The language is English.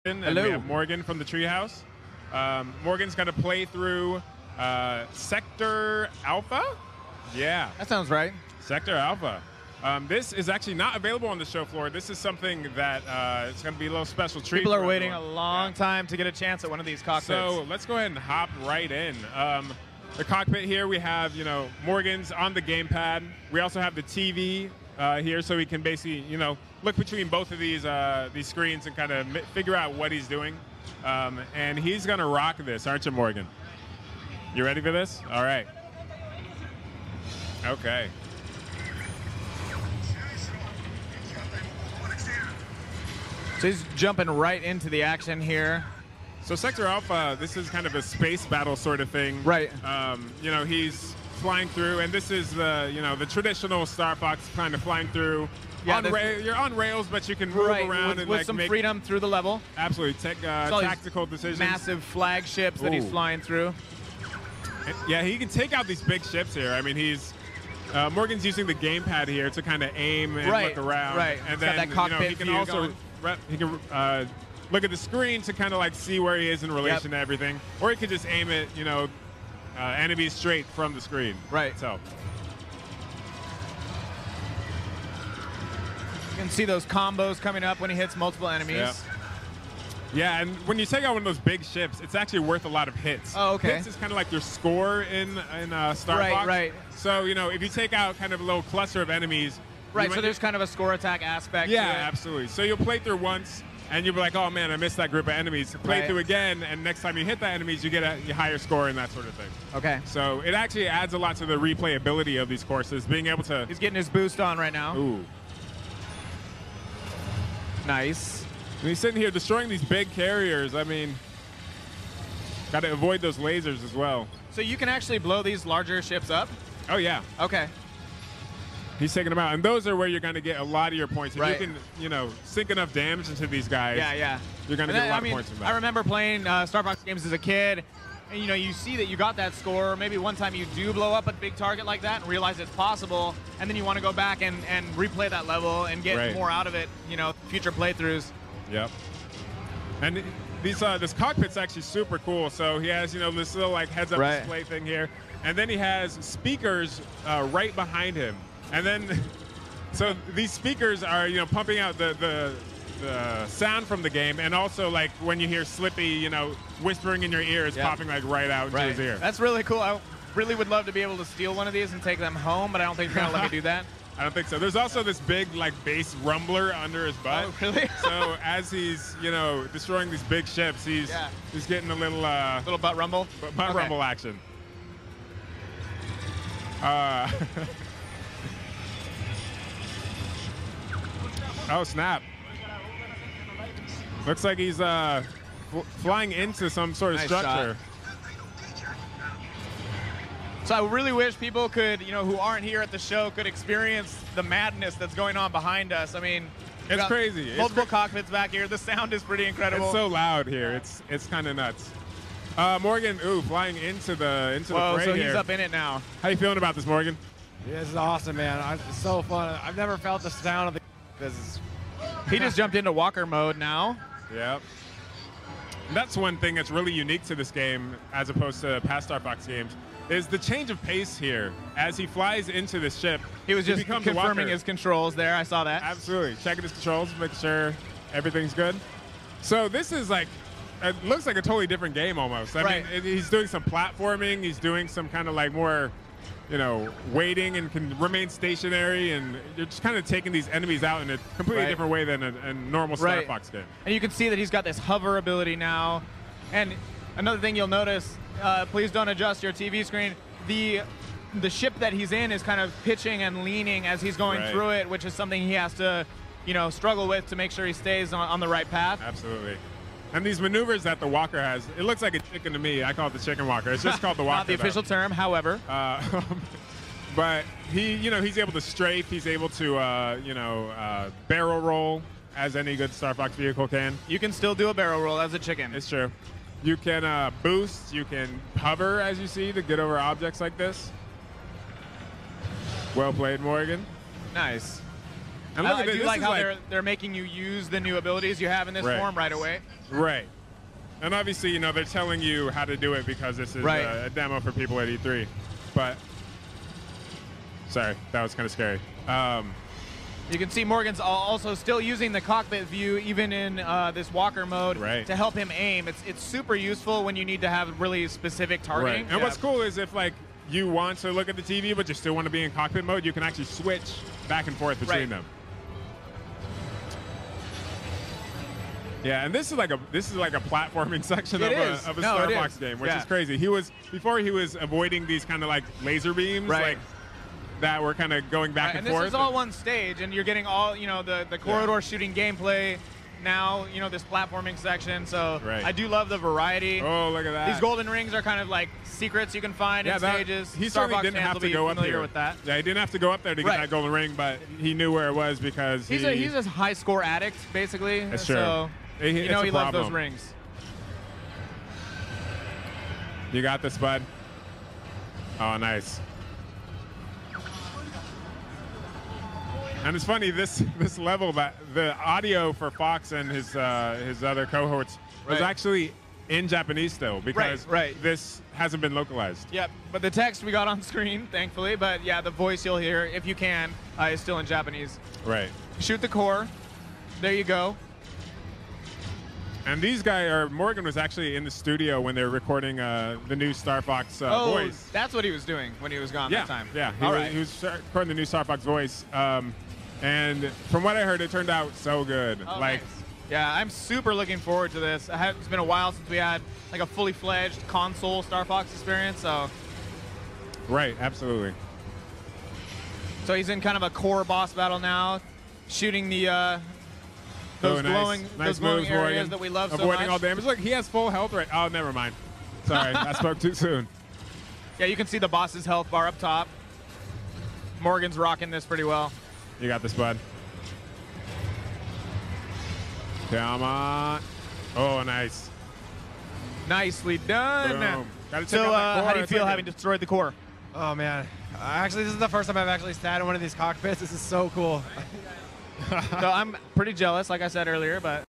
And Hello. we have Morgan from the Treehouse. Morgan's going to play through Sector Alpha. Yeah. That sounds right. Sector Alpha. This is actually not available on the show floor. This is something that it's going to be a little special treat. People are for waiting everyone. a long time to get a chance at one of these cockpits. So let's go ahead and hop right in. The cockpit here, we have, Morgan's on the gamepad. We also have the TV here, so we can basically, look between both of these screens and kind of figure out what he's doing. And he's going to rock this, aren't you, Morgan? You ready for this? All right. Okay. So he's jumping right into the action here. So Sector Alpha, this is kind of a space battle sort of thing. Right. He's flying through, and this is the, the traditional StarFox kind of flying through. Yeah, you're on rails, but you can move around with some freedom through the level. Absolutely, take tactical decisions. Massive flagships that he's flying through. Yeah, he can take out these big ships here. I mean, Morgan's using the gamepad here to kind of aim and look around. Right. And It's then got that cockpit he can view also look at the screen to kind of see where he is in relation to everything, or he could just aim at enemies straight from the screen. Right. So. You can see those combos coming up when he hits multiple enemies. Yeah, and when you take out one of those big ships, it's actually worth a lot of hits. Oh, okay. Hits is kind of like your score in StarFox. Right. So, if you take out kind of a little cluster of enemies. Right, so there's kind of a score attack aspect to it. Yeah, absolutely. So you'll play through once, and you'll be like, oh, man, I missed that group of enemies. Play through again, and next time you hit the enemies, you get a higher score and that sort of thing. Okay. So it actually adds a lot to the replayability of these courses, being able to... He's getting his boost on right now. Ooh. Nice. And he's sitting here destroying these big carriers. I mean, got to avoid those lasers as well. So you can actually blow these larger ships up? Oh, yeah. Okay. He's taking them out. And those are where you're going to get a lot of your points. If Right. you can, sink enough damage into these guys, you're going to get a lot of points from that. I remember playing StarFox games as a kid. And, you see that you got that score. Maybe one time you do blow up a big target like that and realize it's possible. And then you want to go back and replay that level and get more out of it, future playthroughs. Yep. And this cockpit's actually super cool. So he has, this little heads-up display thing here. And then he has speakers right behind him. And then, so these speakers are, pumping out the sound from the game, and also when you hear Slippy, whispering in your ear, is popping right out into his ear. That's really cool. I really would love to be able to steal one of these and take them home, but I don't think they're gonna let me do that. I don't think so. There's also this big bass rumbler under his butt. Oh, really? So as he's destroying these big ships, he's getting a little butt rumble. Butt rumble action. Oh snap! Looks like he's flying into some sort of structure. So I really wish people could, who aren't here at the show, could experience the madness that's going on behind us. I mean, it's crazy. Multiple cockpits back here. The sound is pretty incredible. It's so loud here. It's kind of nuts. Morgan, flying into the Whoa, fray so here. he's up in it now. How you feeling about this, Morgan? Yeah, this is awesome, man. It's so fun. I've never felt the sound of the business. He just jumped into Walker mode now. Yep. That's one thing that's really unique to this game, as opposed to past StarFox games, is the change of pace here. As he flies into this ship, he was just confirming his controls there. I saw that. Absolutely. Checking his controls, making sure everything's good. So this is it looks like a totally different game almost. I mean, he's doing some platforming. He's doing some kind of more, waiting and can remain stationary, and you're just kind of taking these enemies out in a completely different way than a normal StarFox game. And you can see that he's got this hover ability now. And another thing you'll notice, please don't adjust your TV screen. The ship that he's in is kind of pitching and leaning as he's going through it, which is something he has to, struggle with to make sure he stays on the right path. Absolutely. And these maneuvers that the Walker has, it looks like a chicken to me. I call it the chicken walker. It's just called the Walker. Not the official term, however. But he's able to strafe. He's able to, barrel roll, as any good StarFox vehicle can. You can still do a barrel roll as a chicken. It's true. You can boost. You can hover, as you see, to get over objects like this. Well played, Morgan. Nice. And look I at this. do This like is how they're making you use the new abilities you have in this form right away. Right. And obviously, you know, they're telling you how to do it because this is a demo for people at E3. But, sorry, that was kind of scary. You can see Morgan's also still using the cockpit view even in this walker mode to help him aim. It's super useful when you need to have really specific targeting. Right. And what's cool is if like you want to look at the TV but you still want to be in cockpit mode, you can actually switch back and forth between them. Yeah, and this is like a platforming section of a StarFox game, which is crazy. Before he was avoiding these kind of like laser beams, like that were kind of going back and forth. And this is all one stage, and you're getting all, you know, the corridor shooting gameplay. Now, you know, this platforming section. So I do love the variety. Oh, look at that! These golden rings are kind of like secrets you can find in stages. He certainly didn't have to go up here with that. Yeah, he didn't have to go up there to get that golden ring, but he knew where it was because he's a high score addict, basically. That's true. So you know he loves those rings. You got this, bud. Oh, nice. And it's funny, this level, that the audio for Fox and his other cohorts was actually in Japanese still because this hasn't been localized. Yep, but the text we got on screen, thankfully. But yeah, the voice you'll hear, if you can, is still in Japanese. Right. Shoot the core. There you go. And these guys, Morgan was actually in the studio when they were recording the new StarFox voice. That's what he was doing when he was gone that time. Yeah, he was recording the new StarFox voice. And from what I heard, it turned out so good. Nice. Yeah, I'm super looking forward to this. It's been a while since we had like a fully fledged console StarFox experience. So. Right, absolutely. So he's in kind of a core boss battle now, shooting the those glowing areas that we love so much. Avoiding all damage. Look, he has full health right. Oh, never mind. Sorry, I spoke too soon. Yeah, you can see the boss's health bar up top. Morgan's rocking this pretty well. You got this, bud. Come on. Oh, nice. Nicely done. So, how do you feel having destroyed the core? Oh, man. Actually, this is the first time I've actually sat in one of these cockpits. This is so cool. So I'm pretty jealous, like I said earlier, but